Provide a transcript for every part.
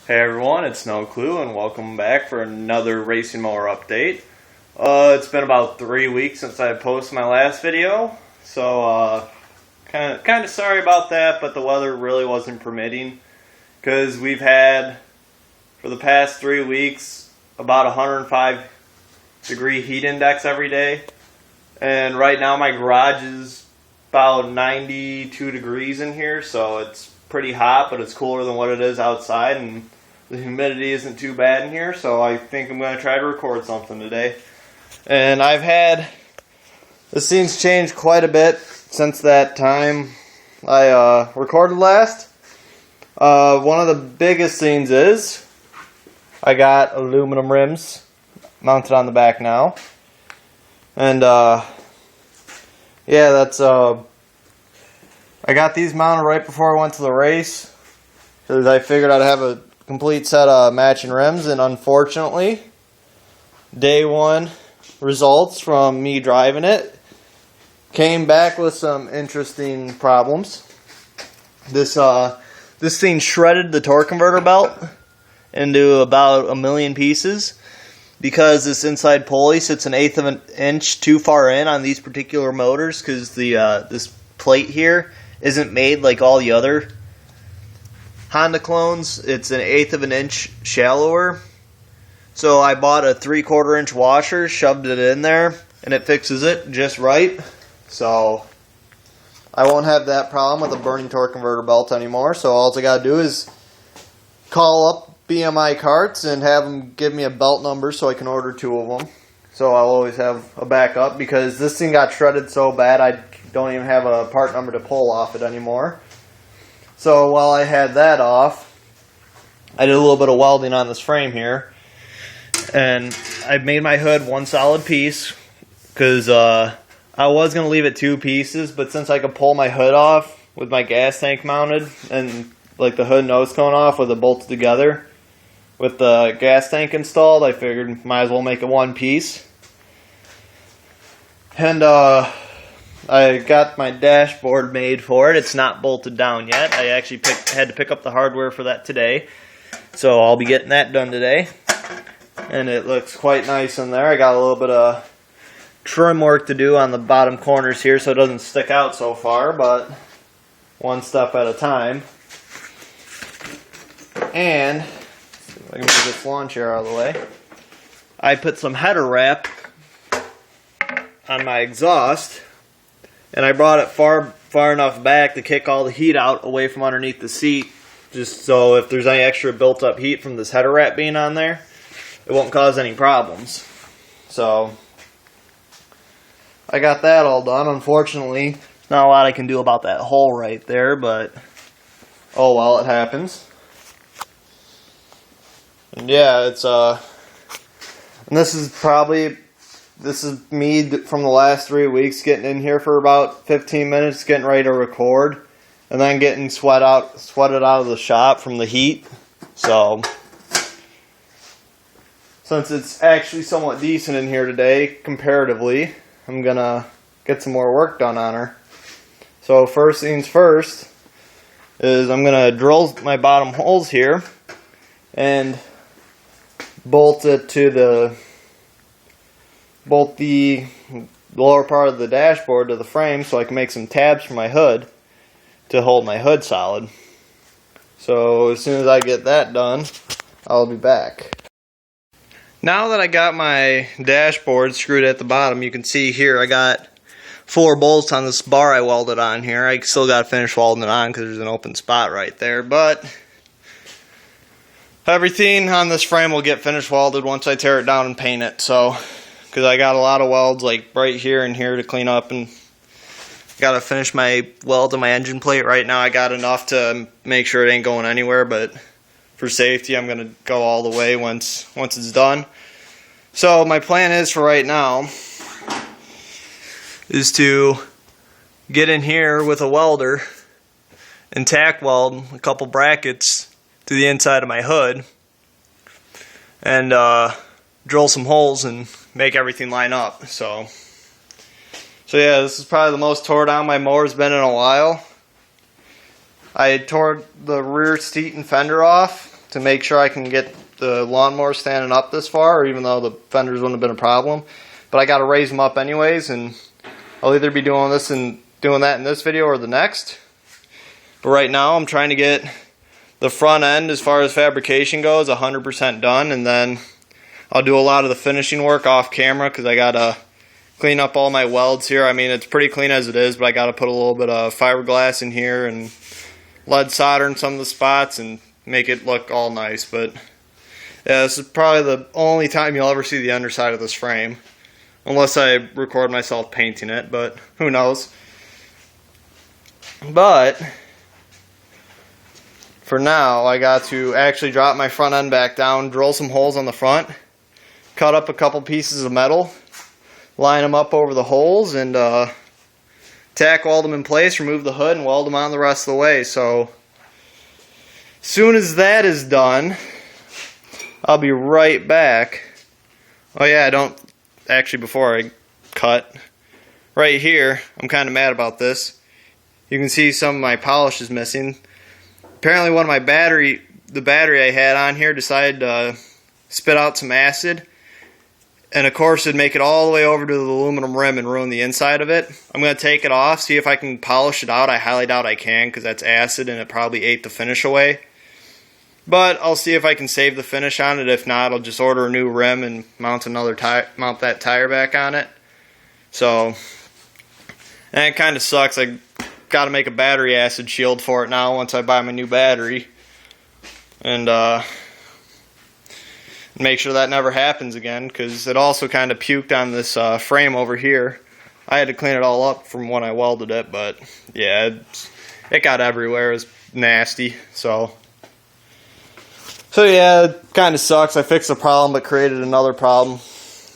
Hey everyone, it's No Clue and welcome back for another racing mower update. It's been about 3 weeks since I posted my last video, so kind of sorry about that, but the weather really wasn't permitting because we've had for the past 3 weeks about 105 degree heat index every day, and right now my garage is about 92 degrees in here, so it's pretty hot, but it's cooler than what it is outside, and the humidity isn't too bad in here, so I think I'm going to try to record something today. And the scene's changed quite a bit since that time I recorded last. One of the biggest things is I got aluminum rims mounted on the back now. And yeah, that's I got these mounted right before I went to the race because I figured I'd have a complete set of matching rims, and unfortunately day one results from me driving it came back with some interesting problems. This thing shredded the torque converter belt into about 1,000,000 pieces because this inside pulley sits 1/8 of an inch too far in on these particular motors because this plate here isn't made like all the other Honda clones. It's 1/8 of an inch shallower. So I bought a 3/4 inch washer, shoved it in there, and it fixes it just right. So I won't have that problem with a burning torque converter belt anymore. So all I gotta do is call up BMI Carts and have them give me a belt number so I can order 2 of them. So I'll always have a backup because this thing got shredded so bad I don't even have a part number to pull off it anymore. So while I had that off, I did a little bit of welding on this frame here, and I made my hood one solid piece because I was going to leave it 2 pieces, but since I could pull my hood off with my gas tank mounted and like the hood nose cone off with it bolted together with the gas tank installed, I figured might as well make it one piece. And I got my dashboard made for it. It's not bolted down yet. I actually had to pick up the hardware for that today. So I'll be getting that done today. And it looks quite nice in there. I got a little bit of trim work to do on the bottom corners here so it doesn't stick out so far, but one step at a time. And if I can move this lawn chair out of the way, I put some header wrap on my exhaust. And I brought it far enough back to kick all the heat out away from underneath the seat, just so if there's any extra built up heat from this header wrap being on there, it won't cause any problems. So I got that all done. Unfortunately, not a lot I can do about that hole right there, but oh well, it happens. And yeah, it's and this is me from the last 3 weeks getting in here for about 15 minutes, getting ready to record, and then getting sweated out of the shop from the heat. So since it's actually somewhat decent in here today, comparatively, I'm gonna get some more work done on her. So first things first is I'm gonna drill my bottom holes here and bolt the lower part of the dashboard to the frame so I can make some tabs for my hood to hold my hood solid. So as soon as I get that done, I'll be back. Now that I got my dashboard screwed at the bottom, you can see here I got 4 bolts on this bar I welded on here. I still got to finish welding it on because there's an open spot right there, but everything on this frame will get finished welded once I tear it down and paint it. So because I got a lot of welds like right here and here to clean up, and got to finish my weld on my engine plate. Right now I got enough to make sure it ain't going anywhere, but for safety I'm going to go all the way once it's done. So my plan is for right now is to get in here with a welder and tack weld a couple brackets to the inside of my hood and drill some holes and make everything line up. So yeah, this is probably the most tore down my mower's been in a while. I tore the rear seat and fender off to make sure I can get the lawnmower standing up this far, even though the fenders wouldn't have been a problem. But I got to raise them up anyways, and I'll either be doing this and doing that in this video or the next. But right now I'm trying to get the front end, as far as fabrication goes, 100% done, and then I'll do a lot of the finishing work off camera because I got to clean up all my welds here. I mean, it's pretty clean as it is, but I got to put a little bit of fiberglass in here and lead solder in some of the spots and make it look all nice. But yeah, this is probably the only time you'll ever see the underside of this frame, unless I record myself painting it, but who knows. But for now, I got to actually drop my front end back down, drill some holes on the front, cut up a couple pieces of metal, line them up over the holes, and tack weld them in place, remove the hood, and weld them on the rest of the way. So as soon as that is done, I'll be right back. Oh yeah, I don't actually, before I cut, right here, I'm kind of mad about this. You can see some of my polish is missing. Apparently one of my the battery I had on here decided to spit out some acid, and of course it'd make it all the way over to the aluminum rim and ruin the inside of it. I'm going to take it off, see if I can polish it out. I highly doubt I can because that's acid and it probably ate the finish away. But I'll see if I can save the finish on it. If not, I'll just order a new rim and mount that tire back on it. So, and it kind of sucks. I got to make a battery acid shield for it now once I buy my new battery, and make sure that never happens again, because it also kind of puked on this frame over here. I had to clean it all up from when I welded it, but yeah, it got everywhere. It was nasty. So yeah, it kind of sucks. I fixed the problem but created another problem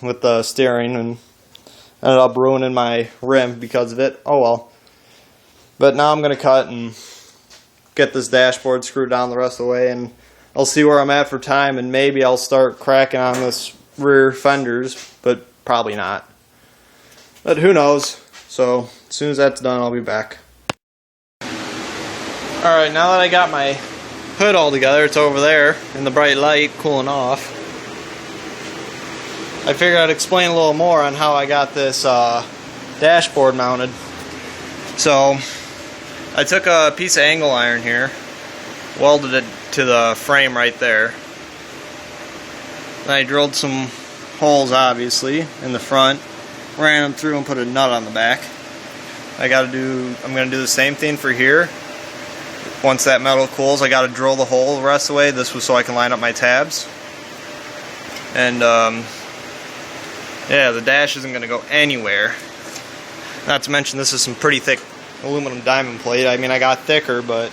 with the steering and ended up ruining my rim because of it. Oh well. But now I'm going to cut and get this dashboard screwed down the rest of the way, and I'll see where I'm at for time, and maybe I'll start cracking on this rear fenders, but probably not. But who knows? So as soon as that's done, I'll be back. Alright, now that I got my hood all together, it's over there in the bright light cooling off. I figured I'd explain a little more on how I got this dashboard mounted. So I took a piece of angle iron here, welded it to the frame right there. Then I drilled some holes, obviously, in the front, ran them through and put a nut on the back. I'm going to do the same thing for here. Once that metal cools, I got to drill the hole the rest of the way. This was so I can line up my tabs. And yeah, the dash isn't going to go anywhere. Not to mention this is some pretty thick aluminum diamond plate. I mean, I got thicker, but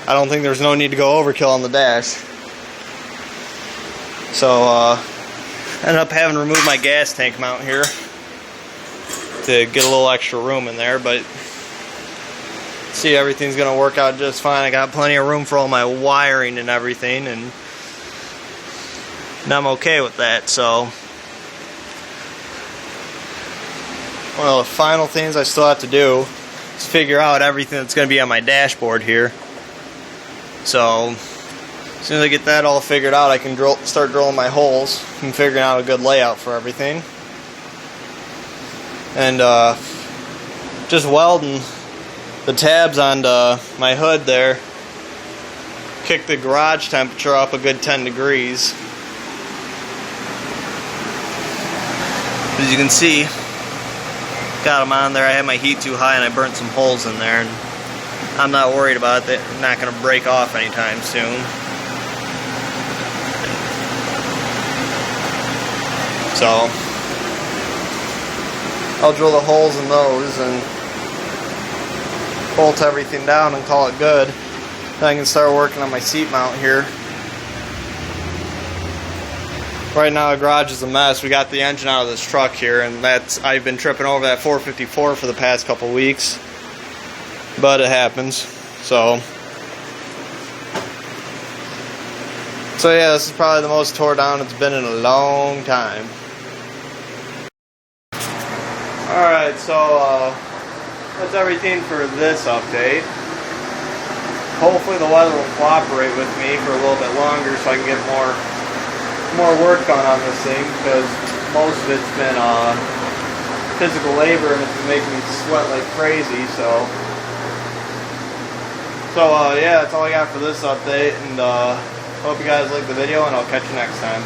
I don't think there's no need to go overkill on the dash. So ended up having to remove my gas tank mount here to get a little extra room in there, but see, everything's gonna work out just fine. I got plenty of room for all my wiring and everything, and I'm okay with that. So one of the final things I still have to do is figure out everything that's going to be on my dashboard here. So as soon as I get that all figured out, I can start drilling my holes and figuring out a good layout for everything. And just welding the tabs onto my hood there kicked the garage temperature up a good 10 degrees. As you can see, got them on there. I had my heat too high and I burnt some holes in there, and I'm not worried about it. They're not going to break off anytime soon. So I'll drill the holes in those and bolt everything down and call it good. Then I can start working on my seat mount here. Right now the garage is a mess. We got the engine out of this truck here, and I've been tripping over that 454 for the past couple weeks, but it happens. So yeah, this is probably the most tore down it's been in a long time. Alright, so that's everything for this update. hopefully the weather will cooperate with me for a little bit longer so I can get more work done on this thing, because most of it's been physical labor and it's been making me sweat like crazy. So yeah, that's all I got for this update, and hope you guys like the video, and I'll catch you next time.